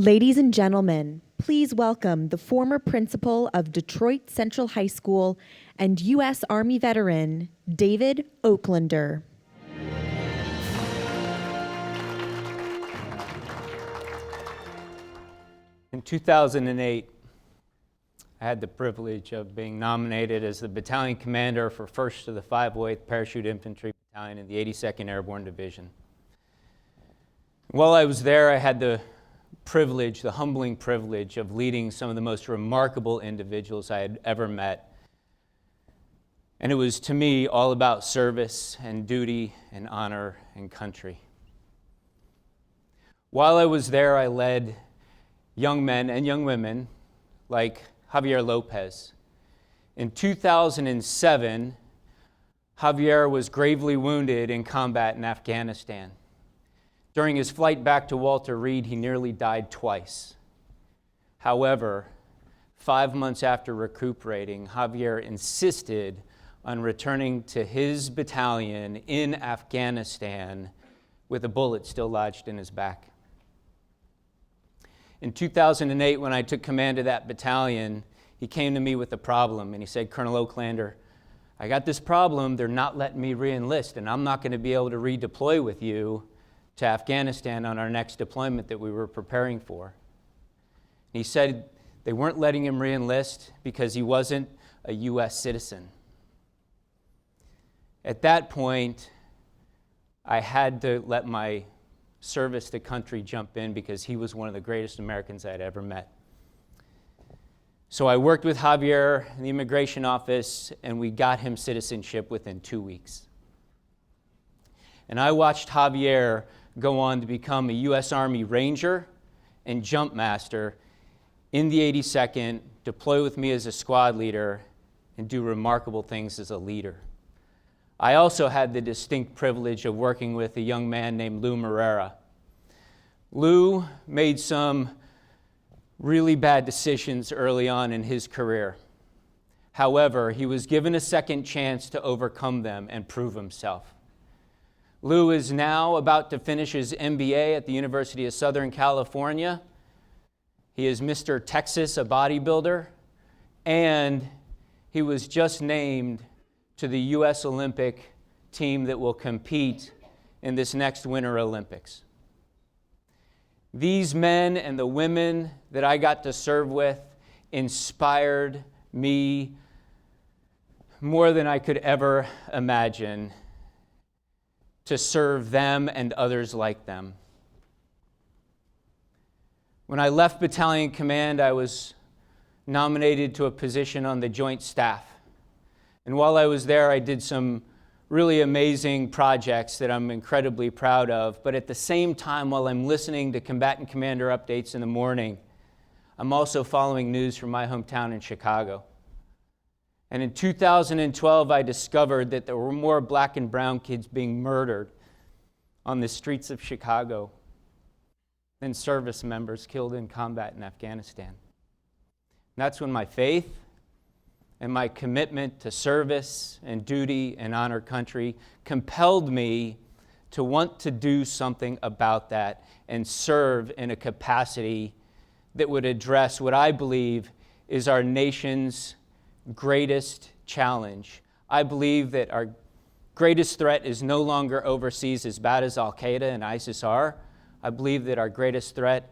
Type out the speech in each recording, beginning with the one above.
Ladies and gentlemen, please welcome the former principal of Detroit Central High School and U.S. Army veteran, David Oclander. In 2008, I had the privilege of being nominated as the battalion commander for 1st of the 508th Parachute Infantry Battalion in the 82nd Airborne Division. While I was there, I had the privilege, the humbling privilege of leading some of the most remarkable individuals I had ever met. And it was, to me, all about service and duty and honor and country. While I was there, I led young men and young women like Javier Lopez. In 2007, Javier was gravely wounded in combat in Afghanistan. During his flight back to Walter Reed, he nearly died twice. However, 5 months after recuperating, Javier insisted on returning to his battalion in Afghanistan with a bullet still lodged in his back. In 2008, when I took command of that battalion, he came to me with a problem, and he said, "Colonel Oclander, I got this problem. They're not letting me re-enlist, and I'm not going to be able to redeploy with you to Afghanistan on our next deployment that we were preparing for." And he said they weren't letting him re-enlist because he wasn't a U.S. citizen. At that point, I had to let my service to country jump in because he was one of the greatest Americans I had ever met. So I worked with Javier in the immigration office, and we got him citizenship within 2 weeks. And I watched Javier go on to become a U.S. Army Ranger and Jump Master in the 82nd, deploy with me as a squad leader, and do remarkable things as a leader. I also had the distinct privilege of working with a young man named Lou Morera. Lou made some really bad decisions early on in his career. However, he was given a second chance to overcome them and prove himself. Lou is now about to finish his MBA at the University of Southern California. He is Mr. Texas, a bodybuilder, and he was just named to the U.S. Olympic team that will compete in this next Winter Olympics. These men and the women that I got to serve with inspired me more than I could ever imagine to serve them and others like them. When I left Battalion Command, I was nominated to a position on the Joint Staff. And while I was there, I did some really amazing projects that I'm incredibly proud of. But at the same time, while I'm listening to combatant commander updates in the morning, I'm also following news from my hometown in Chicago. And in 2012, I discovered that there were more black and brown kids being murdered on the streets of Chicago than service members killed in combat in Afghanistan. And that's when my faith and my commitment to service and duty and honor country compelled me to want to do something about that and serve in a capacity that would address what I believe is our nation's greatest challenge. I believe that our greatest threat is no longer overseas, as bad as Al-Qaeda and ISIS are. I believe that our greatest threat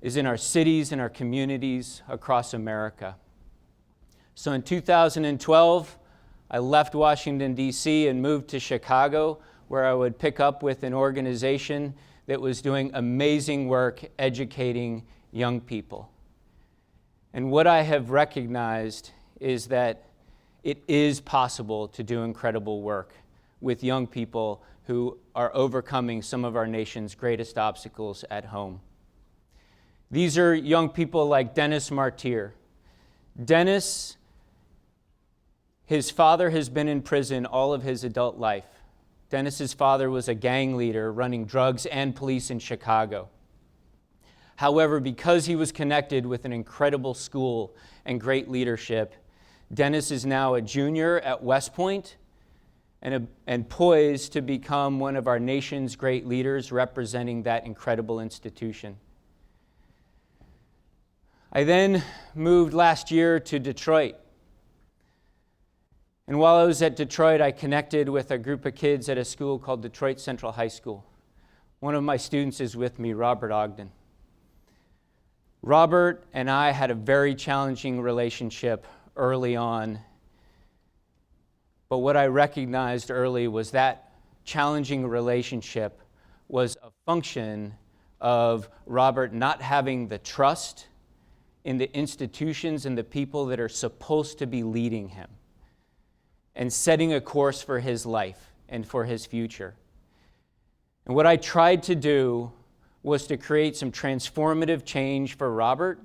is in our cities and our communities across America. So in 2012, I left Washington, D.C. and moved to Chicago, where I would pick up with an organization that was doing amazing work educating young people. And what I have recognized is that it is possible to do incredible work with young people who are overcoming some of our nation's greatest obstacles at home. These are young people like Dennis Martyr. Dennis, his father has been in prison all of his adult life. Dennis's father was a gang leader running drugs and police in Chicago. However, because he was connected with an incredible school and great leadership, Dennis is now a junior at West Point and poised to become one of our nation's great leaders representing that incredible institution. I then moved last year to Detroit. And while I was at Detroit, I connected with a group of kids at a school called Detroit Central High School. One of my students is with me, Robert Ogden. Robert and I had a very challenging relationship early on. But what I recognized early was that challenging relationship was a function of Robert not having the trust in the institutions and the people that are supposed to be leading him and setting a course for his life and for his future. And what I tried to do was to create some transformative change for Robert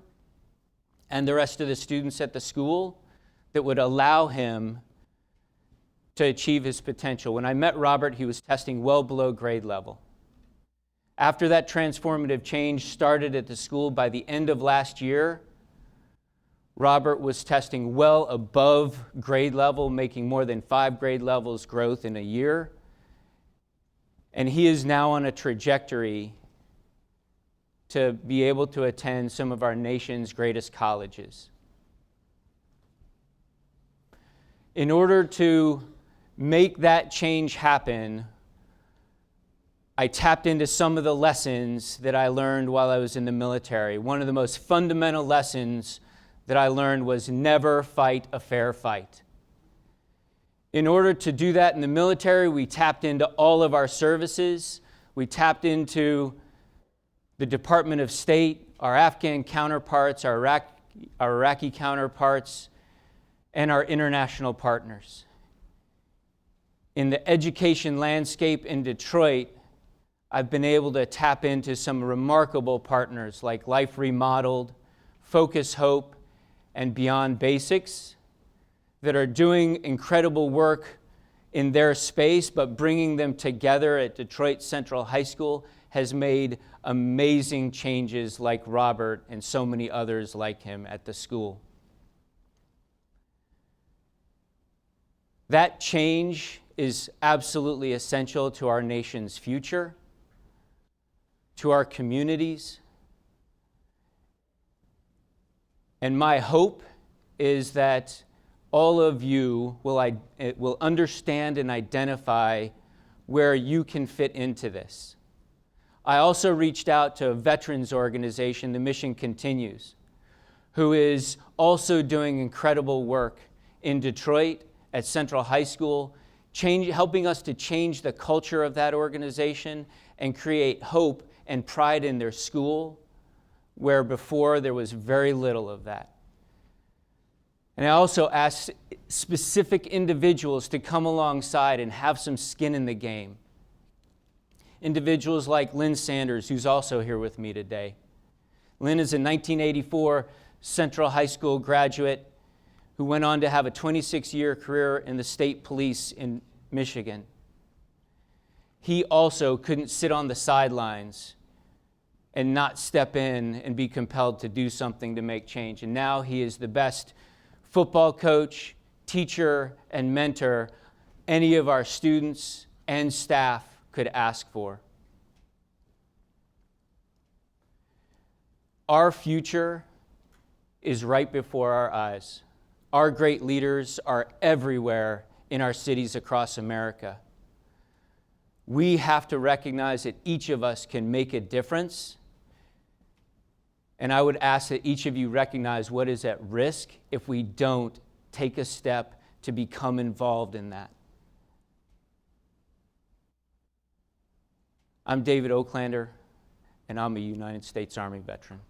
and the rest of the students at the school that would allow him to achieve his potential. When I met Robert, he was testing well below grade level. After that transformative change started at the school, by the end of last year, Robert was testing well above grade level, making more than 5 grade levels growth in a year. And he is now on a trajectory to be able to attend some of our nation's greatest colleges. In order to make that change happen, I tapped into some of the lessons that I learned while I was in the military. One of the most fundamental lessons that I learned was never fight a fair fight. In order to do that in the military, we tapped into all of our services. We tapped into the Department of State, our Afghan counterparts, our Iraqi counterparts, and our international partners. In the education landscape in Detroit, I've been able to tap into some remarkable partners like Life Remodeled, Focus Hope, and Beyond Basics that are doing incredible work in their space, but bringing them together at Detroit Central High School has made amazing changes, like Robert and so many others like him at the school. That change is absolutely essential to our nation's future, to our communities. And my hope is that all of you will understand and identify where you can fit into this. I also reached out to a veterans organization, The Mission Continues, who is also doing incredible work in Detroit at Central High School, helping us to change the culture of that organization and create hope and pride in their school, where before there was very little of that. And I also asked specific individuals to come alongside and have some skin in the game. Individuals like Lynn Sanders, who's also here with me today. Lynn is a 1984 Central High School graduate who went on to have a 26-year career in the state police in Michigan. He also couldn't sit on the sidelines and not step in and be compelled to do something to make change. And now he is the best football coach, teacher, and mentor any of our students and staff could ask for. Our future is right before our eyes. Our great leaders are everywhere in our cities across America. We have to recognize that each of us can make a difference. And I would ask that each of you recognize what is at risk if we don't take a step to become involved in that. I'm David Oclander, and I'm a United States Army veteran.